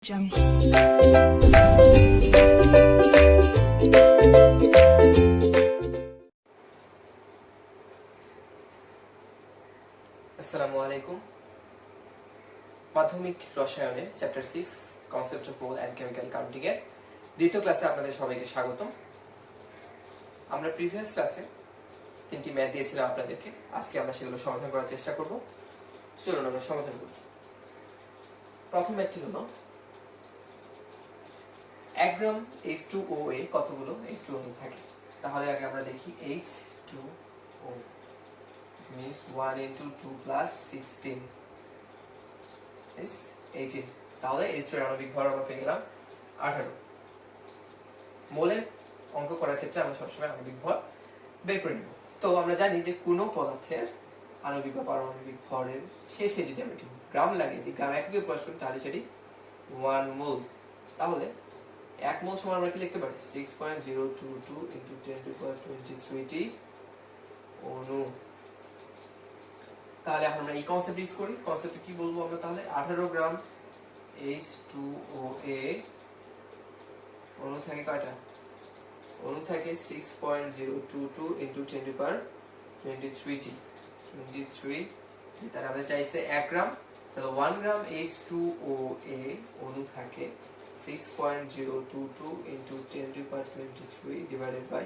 আসসালামু আলাইকুম। মাধ্যমিক রসায়নের chapter 6 concept of mole and chemical counting এর দ্বিতীয় ক্লাসে আপনাদের সবাইকে স্বাগতম। আমরা প্রিভিয়াস ক্লাসে 3টি ম্যাথ দিয়েছিলাম আপনাদেরকে। আজকে আমরা সেগুলো সমাধান করার চেষ্টা করব। চলুন আমরা সমাধান করি। প্রথম ম্যাথটি হলো 1 গ্রাম H2OA কতগুলো H2O থাকে। তাহলে আগে আমরা দেখি H2O means 1 into 2 plus 16 is 18. তাহলে H2 এর আণবিক ভর আমরা পেয়ে গেলাম 18। মোলের অঙ্ক করার ক্ষেত্রে আমরা সবসময় আণবিক ভর বের করে নেব। তো আমরা জানি যে কোনো পদার্থের আণবিক বা পারমাণবিক ভরের শেষে যদি আমরা গ্রাম লাগিয়ে দিই, গ্রাম এককে প্রকাশ করি, তাহলে সেটি 1 মোল। তাহলে 1 মোল সমান আমরা কি লিখতে পারি 6.022 into 10 to the power 23 অণু। তাহলে এখন আমরা এই কনসেপ্ট ইউজ করি। কনসেপ্ট কি বলবো আমরা? তাহলে 18 গ্রাম H2OA অণু থাকে কয়টা? অণু থাকে 6.022 into 10 to the power 23 তাহলে আমরা চাইছে 1 গ্রাম, তাহলে 1 গ্রাম H2OA অণু থাকে 6.022 into 10 to the power 23 divided by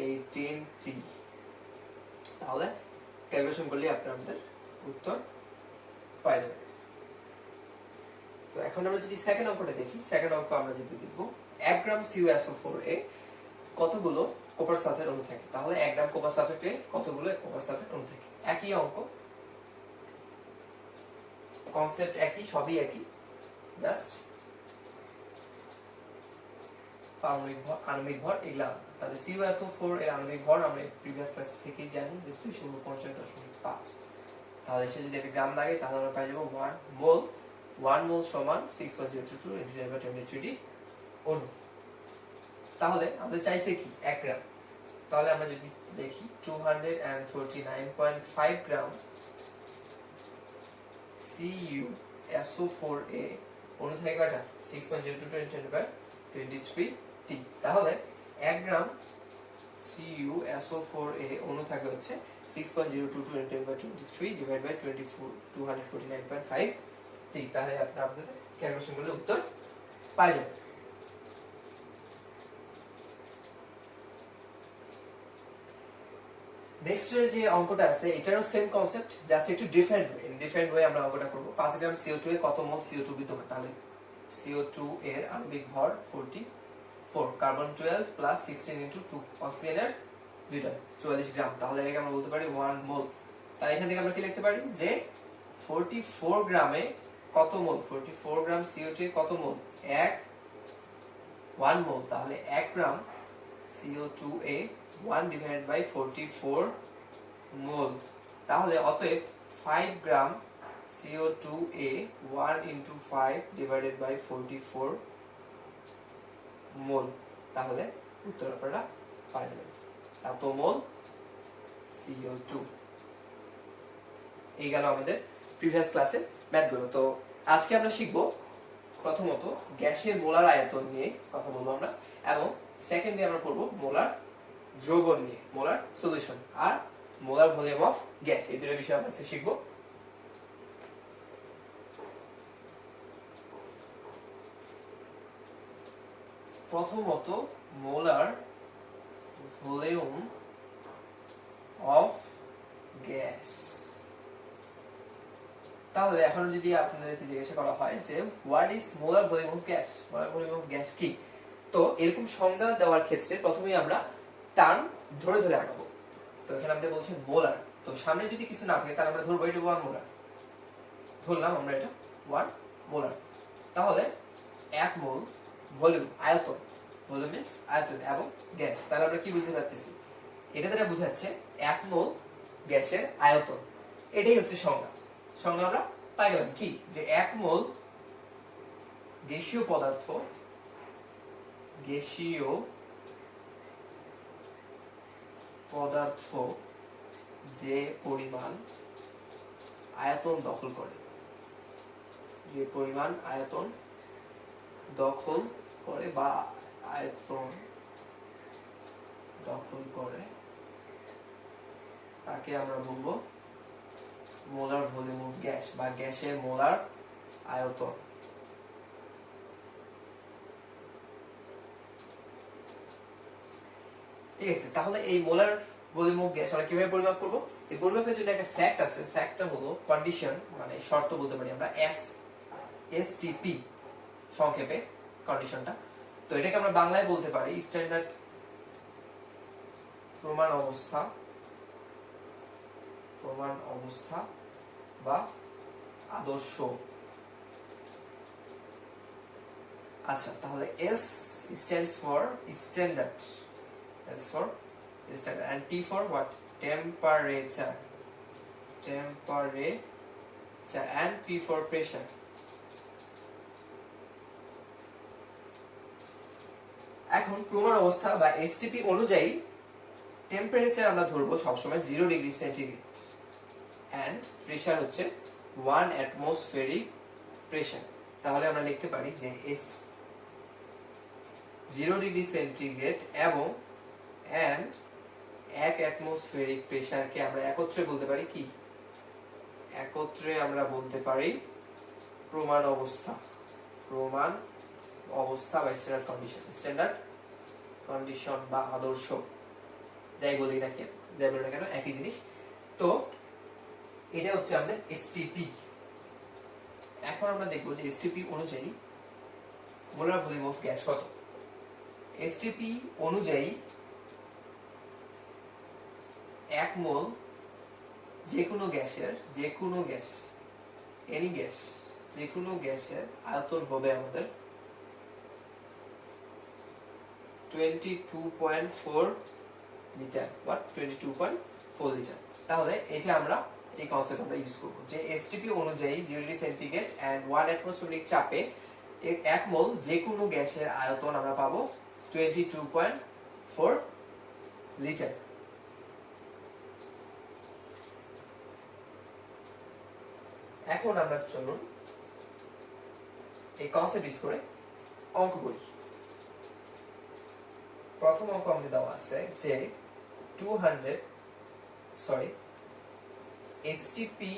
18T। তাহলে ক্যালকুলেশন করলে আপনাদের উত্তর পাওয়া যাবে। তো এখন আমরা যদি সেকেন্ড অঙ্কটা দেখি, সেকেন্ড অঙ্ক আমরা যদি দেখব 1 গ্রাম CuSO4A কতগুলো কপার সালফেট অণু থাকে। তাহলে 1 গ্রাম কপার সালফেটে কতগুলো কপার সালফেট অণু থাকে। একই অঙ্ক, কনসেপ্ট একই, সবই একই, জাস্ট আণবিক ভর এগুলা। তাহলে CuSO4 এর আণবিক ভর আমরা প্রিভিয়াস ক্লাস থেকেই জানি যে 249.5। তাহলে সে যদি একটা গ্রাম লাগে তাহলে আমরা পাই যাব 1 মোল। 1 মোল সমান 6.022 into 10^23 অণু। তাহলে আমরা চাইছে কি 1 গ্রাম। তাহলে আমরা যদি দেখি 249.5 গ্রাম CuSO4A অণু থাকে কয়টা? 6.022 into 10^23T। তাহলে 1 গ্রাম CuSO4A অণু থাকে হচ্ছে 6.022 into 10^23 divided by 249.5T। তাহলে আপনাদের ক্যালকুলেশন করলে উত্তর পাওয়া যাবে। নেক্সট যে অঙ্কটা আছে এটারও সেম কনসেপ্ট, জাস্ট একটু ডিফারেন্ট ওয়ে আমরা অঙ্কটা করব। 5 গ্রাম CO2 এ কত মোল CO2 বিদ্যমান। তাহলে CO2 এর আণবিক ভর 44, কার্বন 12 প্লাস 16 into 2, অক্সিজেন এর দুইটা 44 গ্রাম। তাহলে এটাকে আমরা বলতে পারি 1 মোল। তাই এখান থেকে আমরা কি লিখতে পারি যে 44 গ্রামে কত মোল? 44 গ্রাম CO2 এ কত মোল? 1 মোল। তাহলে 1 গ্রাম CO2A 1 divided by 44 মোল। তাহলে অতএব 5 গ্রাম CO2A 1 into 5 divided by 44 মোল। তাহলে উত্তর আপনারা পাওয়া যাবে এত মোল CO2। এই গেল আমাদের প্রিভিয়াস ক্লাসের ম্যাথগুলো। তো আজকে আমরা শিখবো প্রথমত গ্যাসের মোলার আয়তন নিয়ে কথা বলবো আমরা, এবং সেকেন্ডে আমরা পড়বো মোলার দ্রবণ নিয়ে, মোলার সলিউশন, আর মোলার ভলিউম অফ গ্যাস। এই দুটো বিষয় আমরা শিখবো। প্রথমত মোলার ভলিউম অফ গ্যাস। তাহলে এখন যদি আপনাদেরকে জিজ্ঞাসা করা হয় যে what is molar volume of gas, molar volume of gas কি, তো এরকম সংজ্ঞা দেওয়ার ক্ষেত্রে প্রথমেই আমরা টার্ম ধরে ধরে আঁকাবো। তো এখানে আমাদের বলছে মোলার, তো সামনে যদি কিছু না থাকে তাহলে আমরা ধরবো এটা 1 মোলার, ধরলাম আমরা এটা 1 মোলার। তাহলে 1 মোল ভলিউম, আয়তন, ভলিউম মিন্স আয়তন, এবং গ্যাস। তাহলে আমরা কি বুঝতে পারতেছি? এটা দ্বারা বোঝাচ্ছে 1 মোল গ্যাসের আয়তন। এটাই হচ্ছে সংজ্ঞা। সংজ্ঞা আমরা পাই গেলাম কি, যে 1 মোল গ্যাসীয় পদার্থ, গ্যাসীয় পদার্থ যে পরিমাণ আয়তন দখল করে, যে পরিমাণ আয়তন দখল করে বা আয়তন দখল করে তাকে আমরা বলবো মোলার ভলিউম অফ গ্যাস বা গ্যাসের মোলার আয়তন। ঠিক আছে, তাহলে এই মোলার ভলিউম অফ গ্যাস আমরা কিভাবে পরিমাপ করব? এই পরিমাপের জন্য একটা ফ্যাক্ট আছে, ফ্যাক্টটা হলো কন্ডিশন, মানে শর্ত বলতে পারি আমরা, এসটিপি সংক্ষেপে কন্ডিশনটা। তো এটাকে আমরা বাংলায় বলতে পারি স্ট্যান্ডার্ড প্রমাণ অবস্থা বা আদর্শ। আচ্ছা, তাহলে S stands for standard, S for standard, and T for what? Temperature, and P for pressure. এখন প্রমাণ অবস্থা বা এসটিপি অনুযায়ী টেম্পারেচার আমরা ধরবো সবসময় 0 ডিগ্রি সেন্টিগ্রেড, এন্ড প্রেসার হচ্ছে 1 অ্যাটমসফেরিক প্রেসার। তাহলে আমরা লিখতে পারি যে এস 0 ডিগ্রি সেন্টিগ্রেড এবং 1 অ্যাটমসফেরিক প্রেসারকে আমরা একত্রে বলতে পারি কি? একত্রে আমরা বলতে পারি প্রমাণ অবস্থা বা স্ট্যান্ডার্ড কন্ডিশন বা আদর্শ, যাই বলি না কেন একই জিনিস। তো এটা হচ্ছে আমাদের এসটিপি। এখন আমরা দেখবো যে এসটিপি অনুযায়ী মোলার ভলিউম অফ গ্যাস কত। এসটিপি অনুযায়ী 1 মোল যে কোনো গ্যাসের আয়তন হবে আমাদের 22.4 লিটার। 22.4 লিটার। তাহলে এটা আমরা এই কনসেপ্ট আমরা ইউজ করব যে এসটিপি অনুযায়ী 0 ডিগ্রি সেন্টিগ্রেড এন্ড 1 অ্যাটমসফেরিক চাপে 1 মোল যে কোনো গ্যাসের আয়তন আমরা পাবো 22.4 লিটার। এখন আমরা চলুন এই কনসেপ্ট ইউজ করে অঙ্ক করি। প্রথম অঙ্ক আমাদের দেওয়া আছে যে এসটিপি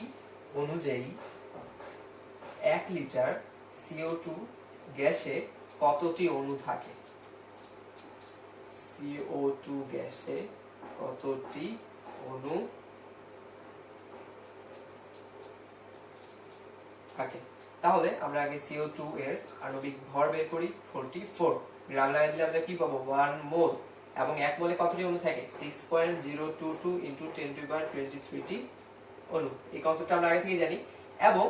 অনুযায়ী 1 লিটার CO2 গ্যাসে কতটি অণু থাকে? CO2 গ্যাসে কতটি অণু থাকে? তাহলে আমরা আগে CO2 এর আণবিক ভর বের করি 44 গ্রাম লাগাই দিলে আমরা কি পাবো? 1 মোল। এবং 1 মোলে কতটি অণু থাকে? 6.022 × 10⁻23 টি অণু। এই কনসেপ্টটা আমরা আগে থেকে জানি। এবং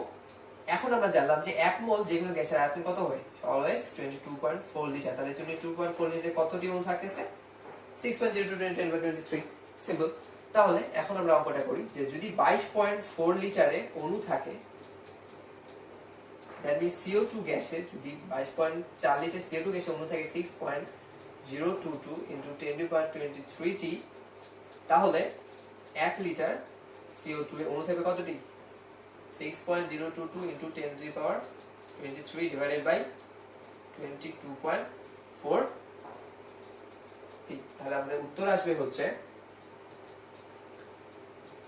এখন আমরা জানলাম যে 1 মোল যে কোনো গ্যাসের আয়তন কত হয়? Always 22.4 litre. তাহলে 22.4 লিটারে কতটি অণু থাকতেছে? 6.022 × 10⁻23। সিম্পল। তাহলে এখন আমরা অঙ্কটা করি যে যদি 22.4 লিটারে অণু থাকে, that means CO2 গ্যাসে যদি 22.4 লিটার CO2 গ্যাসে অণু থাকে 6.022 × 10⁻23 টি, তাহলে 1 লিটার CO2 এ অণু থাকবে কতটি? 6.022 × 10⁻23 divided by 22.4 টি। তাহলে আমাদের উত্তর আসবে হচ্ছে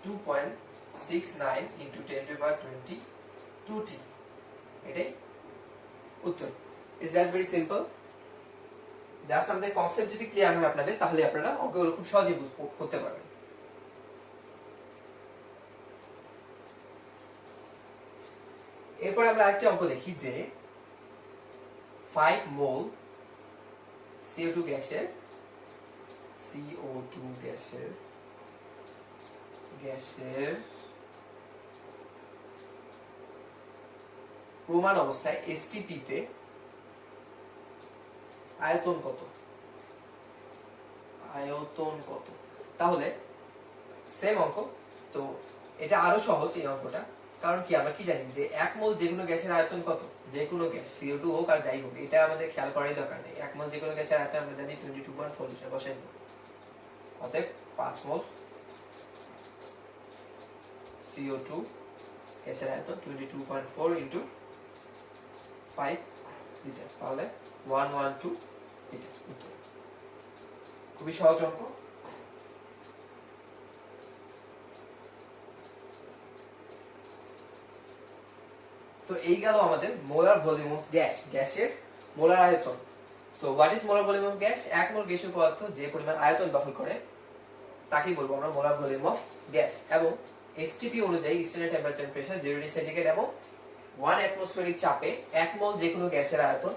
2.69 × 10⁻22 টি। এটাই উত্তর। Is that very simple? Just আমাদের কনসেপ্ট যদি ক্লিয়ার হয় আপনাদের, তাহলে আপনারা অঙ্কগুলো খুব সহজেই করতে পারবেন। এরপর আমরা আরেকটি অঙ্ক দেখি যে 5 মোল CO2 গ্যাসের প্রমাণ অবস্থায় এসটিপি তে আয়তন কত? তাহলে সেম অঙ্ক। তো এটা আরো সহজ এই অঙ্কটা, কারণ কি আমরা কি জানি যে 1 মোল যে কোনো গ্যাসের আয়তন কত? যে কোনো গ্যাস CO2 হোক আর যাই হোক, এটা আমাদের খেয়াল করার দরকার নেই। 1 মোল যে কোনো গ্যাসের আয়তন আমরা জানি 22.4 লিটার। বসাই দেব। অতএব 5 মোল CO2 গ্যাসের আয়তন 22.4 × 5 লিটার। তাহলে 112 লিটার উত্তর। খুবই সহজ অঙ্ক। তো এই গেল আমাদের মোলার ভলিউম অফ গ্যাস, গ্যাসের মোলার আয়তন। তো what is molar volume of gas? 1 মোল গ্যাসীয় পদার্থ যে পরিমাণ আয়তন দখল করে তাকেই বলবো আমরা মোলার ভলিউম অফ গ্যাস। এবং এসটিপি অনুযায়ী standard temperature pressure 0 degree centigrade এবং 1 অ্যাটমসফিয়ারিক চাপে 1 মোল যে কোনো গ্যাসের আয়তন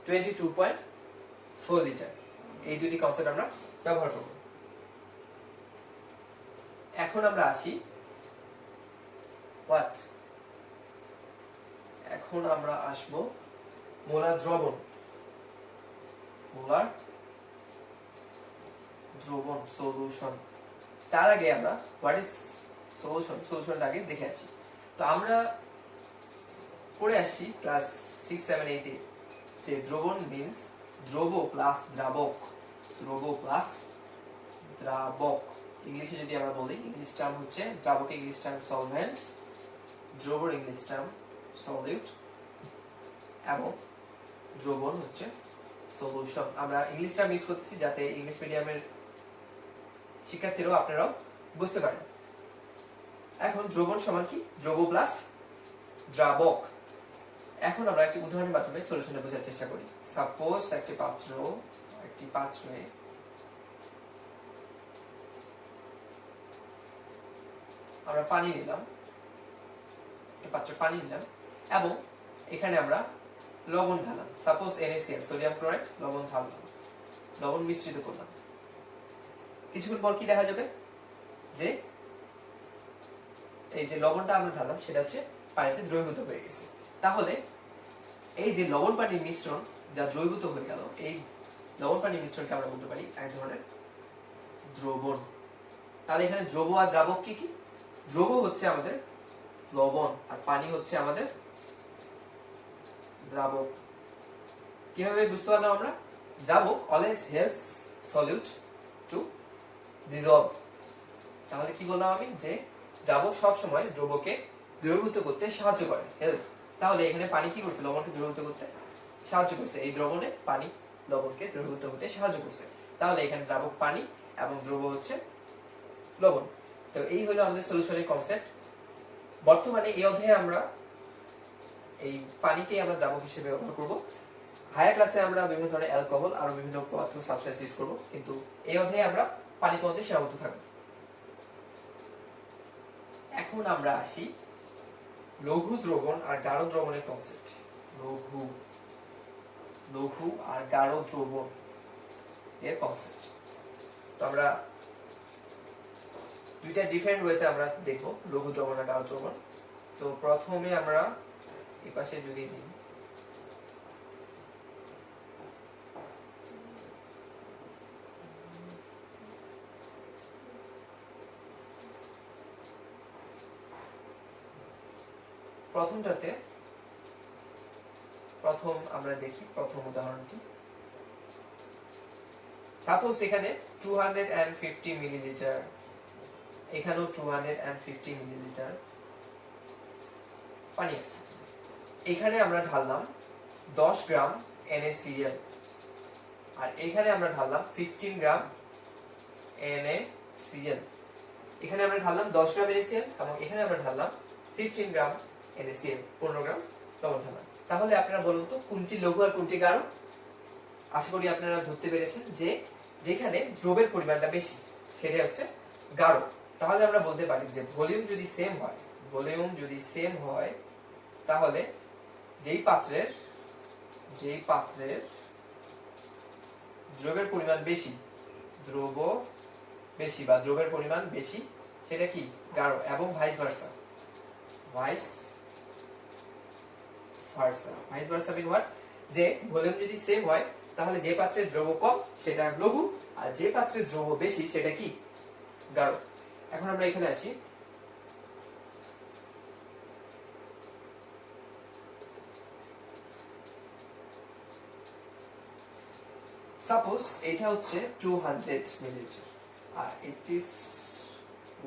22.4 লিটার। এই দুটি কনসেপ্ট আমরা ব্যবহার করব। এখন আমরা আসি হোয়াট, এখন আমরা আসব মোলার দ্রবণ, মোলার দ্রবণ সলিউশন। তার আগে আমরা হোয়াট ইজ সলিউশন, সলিউশনটা আগে দেখে আসি। তো আমরা পড়ে আসি ক্লাস 6, 7, 8 এ যে দ্রবণ মিন্স দ্রব প্লাস দ্রাবক, দ্রব প্লাস দ্রাবক। ইংলিশে যদি আমরা বলি, ইংলিশ টার্ম হচ্ছে দ্রাবক, ইংলিশ টার্ম সলভেন্ট, দ্রবর ইংলিশ টার্ম সলিউট এবং দ্রবণ হচ্ছে সলিউশন। আমরা ইংলিশ টার্ম ইউজ করতেছি যাতে ইংলিশ মিডিয়ামের শিক্ষার্থীরাও আপনারাও বুঝতে পারেন। এখন দ্রবণ সমান কি? দ্রব প্লাস দ্রাবক। এখন আমরা একটি উদাহরণের মাধ্যমে সলিউশনটা বোঝার চেষ্টা করি। সাপোজ একটি পাত্রে আমরা পানি নিলাম, পাত্রে পানি নিলাম এবং এখানে আমরা লবণ ঢাললাম। সাপোজ NaCl, সোডিয়াম ক্লোরাইড, লবণ ঢাললাম, লবণ মিশ্রিত করলাম। কিছুক্ষণ পর কি দেখা যাবে যে এই যে লবণটা আমরা ঢাললাম সেটা হচ্ছে পানিতে দ্রবীভূত হয়ে গেছে। তাহলে এই যে লবণ পানির মিশ্রণ যা দ্রবীভূত হয়ে গেল, এই লবণ পানির মিশ্রণকে আমরা বলতে পারি এক ধরনের দ্রবণ। তাহলে এখানে দ্রব আর দ্রাবক কি কি? দ্রব হচ্ছে আমাদের লবণ আর পানি হচ্ছে আমাদের দ্রাবক। কিভাবে বুঝতে পারলাম আমরা? দ্রাবক always helps solute to dissolve. তাহলে কি বললাম আমি? যে দ্রাবক সব সময় দ্রবকে দ্রবীভূত করতে সাহায্য করে, হেল্প। তাহলে এখানে পানি কি করছে? লবণকে দ্রবীভূত করতে সাহায্য করছে। এই দ্রবণে পানি লবণকে দ্রবীভূত হতে সাহায্য করছে। তাহলে এখানে দ্রাবক পানি এবং দ্রব হচ্ছে লবণ। তো এই হলো আমাদের সলিউশনের কনসেপ্ট। বর্তমানে এই অধ্যায়ে আমরা এই পানিকে আমরা দ্রাবক হিসেবে ব্যবহার করব। হায়ার ক্লাসে আমরা বিভিন্ন ধরনের অ্যালকোহল আর বিভিন্ন পদার্থ সাবস্টেন্স ইউজ করব, কিন্তু এই অধ্যায়ে আমরা পানি পদ্ধতি সীমাবদ্ধ থাকব। এখন আমরা আসি লঘু দ্রবণ আর গাঢ় দ্রবণের কনসেপ্ট। লঘু আর গাঢ় দ্রবণ এর কনসেপ্ট। তো আমরা দুইটা ডিফারেন্ট ওয়েতে আমরা দেখব লঘু দ্রবণ আর গাঢ় দ্রবণ। তো প্রথমে আমরা এই পাশে যদি নিই, প্রথম আমরা দেখি প্রথম উদাহরণটি। সাপোজ এখানে 250 মিলিলিটার, এখানেও 250 মিলিলিটার পানি আছে। এখানে আমরা ঢাললাম 10 গ্রাম NaCl আর এখানে আমরা ঢাললাম 15 গ্রাম NaCl। এখানে আমরা ঢাললাম 10 গ্রাম NaCl এবং এখানে আমরা ঢাললাম 15 গ্রাম NaCl, 15 গ্রাম লবণ ঢাললাম। তাহলে আপনারা বলুন তো কোনটি লঘু আর কোনটি গাঢ়? আশা করি আপনারা ধরতে পেরেছেন যে যেখানে দ্রবের পরিমাণটা বেশি সেটা হচ্ছে গাঢ়। তাহলে আমরা বলতে পারি যে ভলিউম যদি সেম হয় তাহলে যেই পাত্রের দ্রবের পরিমাণ বেশি, বা দ্রবের পরিমাণ বেশি সেটা কি? গাঢ়। এবং ভাইস ভার্সা মিন হোয়াট? যে ভলিউম যদি সেম হয় তাহলে যে পাত্রে দ্রব কম সেটা লঘু আর যে পাত্রে দ্রব বেশি সেটা কি? গাঢ়। এখন আমরা এখানে আসি। সাপোজ এটা হচ্ছে 200 মিলিলিটার আর ইট ইজ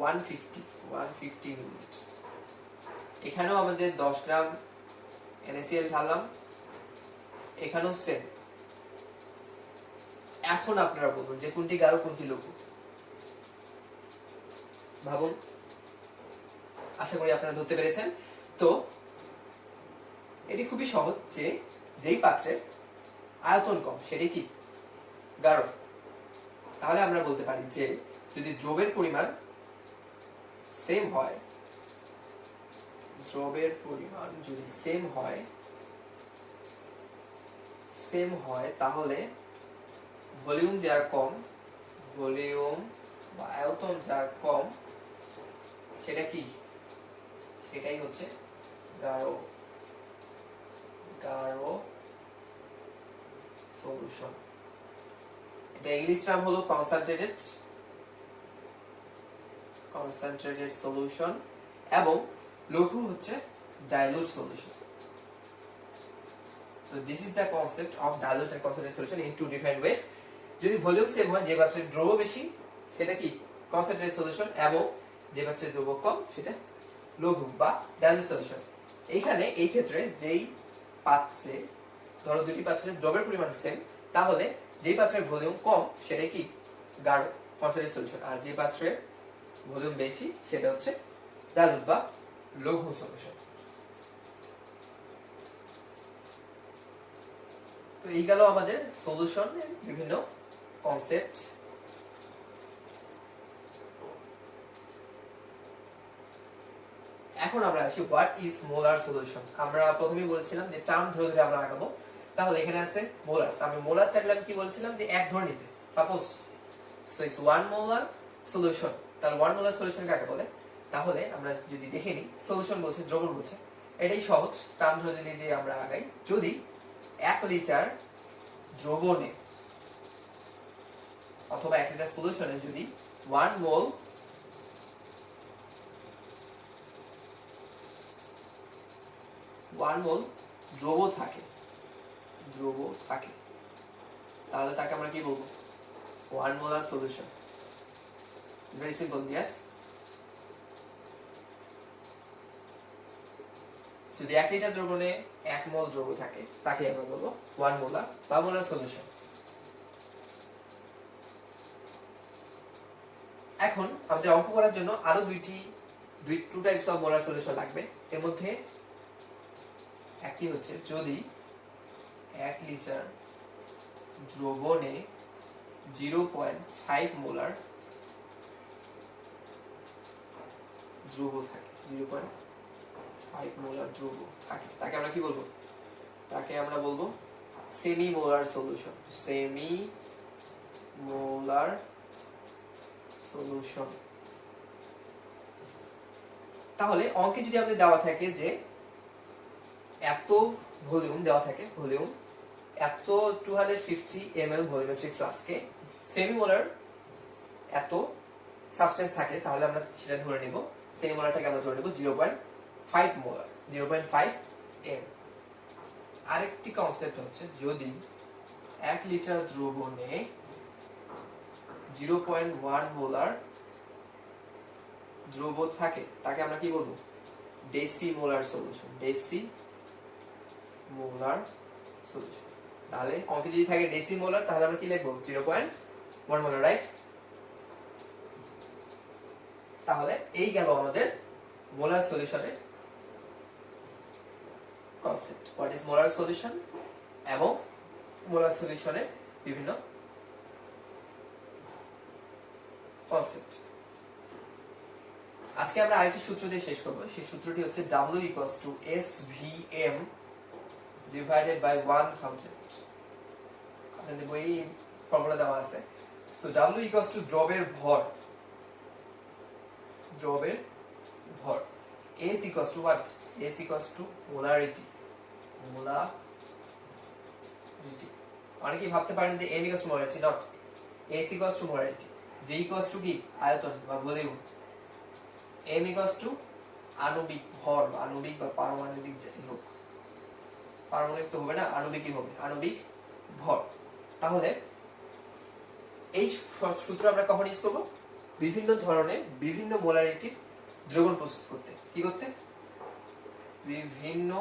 150 মিলিলিটার। এখানেও আমাদের 10 গ্রাম NaCl ঢাললাম এখানেও সেম। এখন আপনারা বলুন যে কোনটি গাঢ় কোনটি লঘু। ভাবুন, আশা করি আপনারা ধরতে পেরেছেন। তো এটি খুবই সহজ যে যেই পাত্রে আয়তন কম সেটি কি গাঢ়। তাহলে আমরা বলতে পারি যে যদি দ্রবের পরিমাণ সেম হয়, দ্রবের পরিমাণ যদি সেম হয় তাহলে ভলিউম যার কম, ভলিউম বা আয়তন যার কম সেটা কি, সেটাই হচ্ছে গাঢ় সলিউশন। এটা ইংলিশ টার্ম হলো কনসেন্ট্রেটেড সলিউশন এবং লঘু হচ্ছে dilute solution. So this is the concept of dilute and concentrated solution in two different ways. যদি ভলিউম সেম হয়, যে পাত্রে দ্রব বেশি সেটা কি কনসেন্ট্রেটেড সলিউশন, এবং যে পাত্রে দ্রব কম সেটা লঘু বা ডাইলুট সলিউশন। এইখানে এই ক্ষেত্রে যেই পাত্রে, ধরো দুটি পাত্রের দ্রবের পরিমাণ সেম, তাহলে যেই পাত্রের ভলিউম কম সেটা কি গাঢ় কনসেন্ট্রেটেড সলিউশন, আর যে পাত্রের ভলিউম বেশি সেটা হচ্ছে ডাইলুট বা লঘু সলিউশন। তো এই গেল আমাদের সলিউশনের বিভিন্ন কনসেপ্ট। এখন আমরা আসি হোয়াট ইজ মোলার সলিউশন। আমরা প্রথমেই বলেছিলাম যে টার্ম ধরে ধরে আমরা আগাবো। তাহলে এখানে আছে মোলার, আমি মোলার থাকলে আমি কি বলছিলাম যে এক ধরে নিতে, suppose so it's 1 molar solution. তাহলে 1 মোলার সলিউশন কাকে বলে? তাহলে আমরা যদি দেখে নিই, সলিউশন বলছে দ্রবণ বলছে, এটাই সহজ। টার্ম ধরে যদি দিয়ে আমরা আগাই, যদি 1 লিটার দ্রবণে অথবা 1 লিটার সলিউশনে যদি 1 মোল দ্রব থাকে, তাহলে তাকে আমরা কি বলবো? 1 molar solution. Very simple, yes. যদি 1 লিটার দ্রবণে 1 মোল দ্রব থাকে, তাকে আমরা বলবো 1 মোলার বা মোলার সলিউশন। এখন আমাদের অঙ্ক করার জন্য আরো two types of molar solution লাগবে। এর মধ্যে একটি হচ্ছে যদি 1 লিটার দ্রবণে 0.5 মোলার দ্রব থাকে, 0.5 মোলার দ্রব থাকে, তাকে আমরা কি বলবো? তাকে আমরা বলবো semi molar solution. Semi molar solution. তাহলে অঙ্কে যদি আমাদের দেওয়া থাকে যে এত ভলিউম দেওয়া থাকে, ভলিউম এত 250 ml ভলিউমেট্রিক ফ্লাস্কে সেমি মোলার এত সাবস্টেন্স থাকে, তাহলে আমরা সেটা ধরে নিব, সেমি মোলারটাকে আমরা ধরে নিব 0.5 মোলার, 0.5 m। আরেকটি কনসেপ্ট হচ্ছে যদি 1 লিটার দ্রবণে 0.1 মোলার দ্রব থাকে, তাকে আমরা কি বলবো? Decimolar solution. Decimolar solution. তাহলে অঙ্কে যদি থাকে ডেসিমোলার, তাহলে আমরা কি লিখবো? 0.1 মোলার, রাইট? তাহলে এই গেল আমাদের মোলার সলিউশনের concept. What is molar solution এবং মোলার সলিউশনের বিভিন্ন কনসেপ্ট। আজকে আমরা আরেকটি সূত্র দিয়ে শেষ করব। সেই সূত্রটি হচ্ছে W equals to SVM divided by 1000। আপনাদের বইয়ে ফর্মুলা দেওয়া আছে। তো W equals to দ্রবের ভর, S equals to what? S equals to polarity। অনেকেই ভাবতে পারেন যে M equals to molarity, not S equals to molarity। V equals to কি? আয়তন বা ভলিউম। M equals to আণবিক ভর, আণবিক বা পারমাণবিক যাই হোক, পারমাণবিক তো হবে না, আণবিকই হবে, আণবিক ভর। তাহলে এই সূত্র আমরা কখন ইউজ করব? বিভিন্ন ধরনের বিভিন্ন মোলারিটির দ্রবণ প্রস্তুত করতে। কি করতে? বিভিন্ন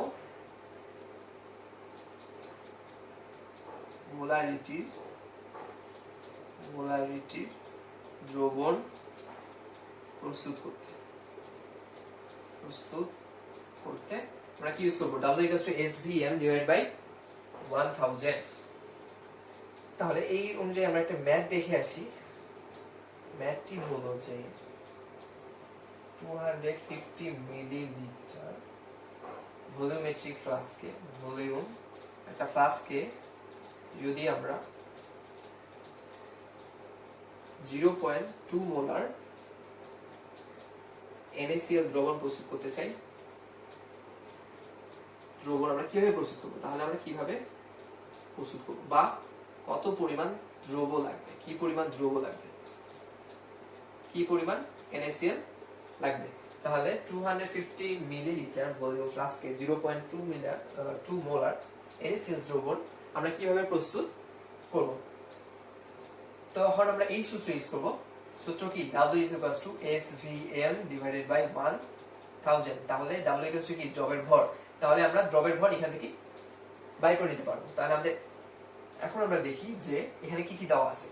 মোলারিটির দ্রবণ প্রস্তুত করতে আমরা কি ইউজ করব W = SVM / 1000। তাহলে এই অনুযায়ী আমরা একটা ম্যাথ দেখে আসি। ম্যাথটি হলো যে 250 মিলিলিটার ভলিউমেট্রিক ফ্লাস্কে একটা ফ্লাস্কে যদি আমরা 0.2 মোলার NaCl দ্রবণ প্রস্তুত করতে চাই, দ্রবণ আমরা কিভাবে প্রস্তুত করব, তাহলে আমরা কিভাবে প্রস্তুত করব বা কত পরিমাণ দ্রব লাগবে, কি পরিমাণ NaCl লাগবে। তাহলে 250 মিলিলিটার ভলিউম ফ্লাস্কে 0.2 মোলার NaCl দ্রবণ আমরা কিভাবে প্রস্তুত করব। তখন আমরা এই সূত্র ইউজ করব। সূত্র কি? W = SVM / 1000। তাহলে W কি? দ্রবের ভর। তাহলে আমরা দ্রবের ভর এখান থেকে বাই করে নিতে পারবো। তাহলে আমাদের এখন আমরা দেখি যে এখানে কি কি দেওয়া আছে।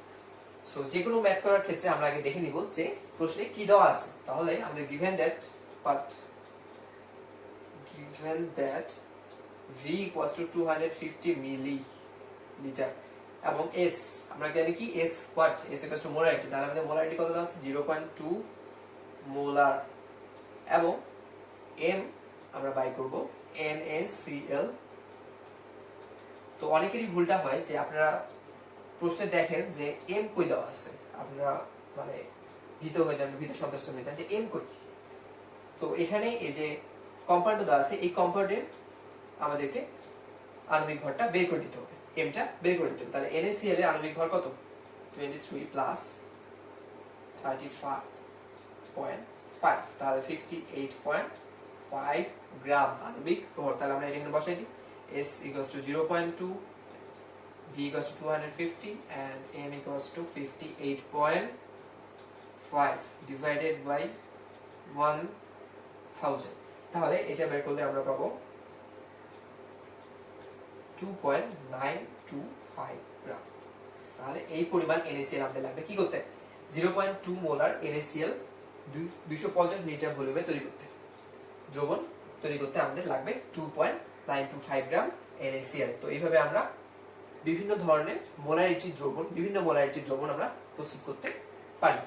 সো যে কোনো ম্যাথ করার ক্ষেত্রে আমরা আগে দেখে নিব যে প্রশ্নে কি দেওয়া আছে। তাহলে আমাদের given that V = 250 মিলিলিটার এবং S আমরা জানি কি S = মোলারিটি। তাহলে আমাদের মোলারিটি কত দেওয়া আছে? 0.2 মোলার এবং M আমরা বাই করব NaCl। তো অনেকেরই ভুলটা হয় যে আপনারা প্রশ্নে দেখেন যে M কই দেওয়া আছে, আপনারা মানে ভীত সন্ত্রস্ত হয়ে যান যে M কই। তো এখানে এই যে কম্পাউন্ড দেওয়া আছে, এই কম্পাউন্ডের আমাদেরকে আণবিক ভরটা বের করে দিতে হবে, এমটা বের করে দিতে হবে। তাহলে NaCl এর আণবিক ভর কত? 23 প্লাস 35.5, তাহলে 58.5 গ্রাম আণবিক ভর। তাহলে আমরা এখানে বসাই দিই S = 0.2, V = 250 and M = 58.5 divided by 1000। তাহলে এটা বের করলে আমরা পাবো 2.925 গ্রাম। তাহলে এই পরিমাণ NaCl আমাদের লাগবে কি করতে? 0.2 মোলার NaCl 250 লিটার ভলিউমে দ্রবণ তৈরি করতে আমাদের লাগবে 2.925 গ্রাম NaCl। তো এইভাবে আমরা বিভিন্ন মোলারিটির দ্রবণ আমরা প্রস্তুত করতে পারি।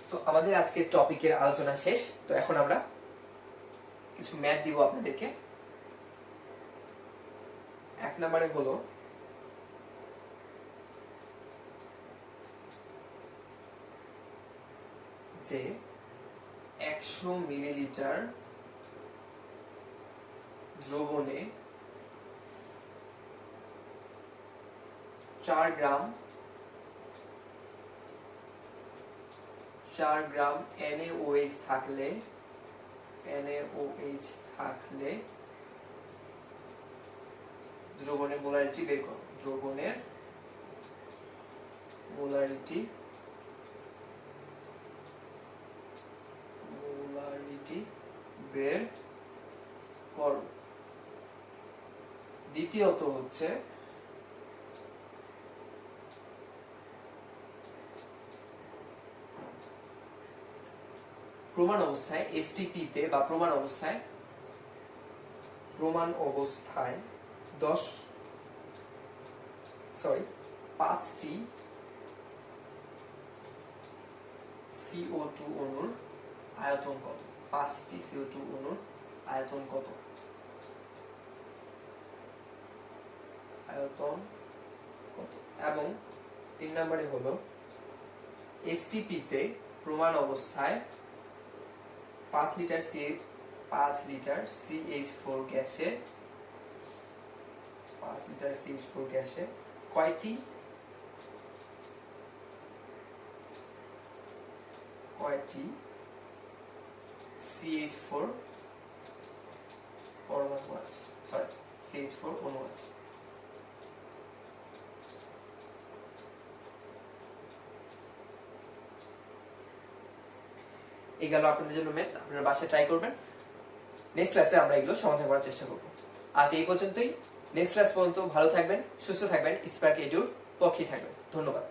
তো আমাদের আজকের টপিকের আলোচনা শেষ। তো এখন আমরা কিছু ম্যাথ দিব আপনাদেরকে। এক নম্বরে হলো যে 100 মিলিলিটার দ্রবণে 4 গ্রাম NaOH থাকলে দ্রবণের মোলারিটি বের করো। দ্রবণের মোলারিটি বের করো। দ্বিতীয়ত হচ্ছে প্রমাণ অবস্থায় STP তে বা প্রমাণ অবস্থায় 5টি CO2 অণুর আয়তন কত? 5টি CO2 অণুর আয়তন কত? এবং 3 নম্বরে হলো STP তে প্রমাণ অবস্থায় 5 লিটার CH4 গ্যাসে কয়টি CH4 পরমাণু আছে, CH4 অণু আছে। এই গেল আপনাদের জন্য ম্যাথ, আপনারা বাসায় ট্রাই করবেন। নেক্সট ক্লাসে আমরা এগুলো সমাধান করার চেষ্টা করব। আজ এই পর্যন্তই। নেক্সট ক্লাস পর্যন্ত ভালো থাকবেন, সুস্থ থাকবেন, স্পার্ক এডুর পক্ষেই থাকবেন। ধন্যবাদ।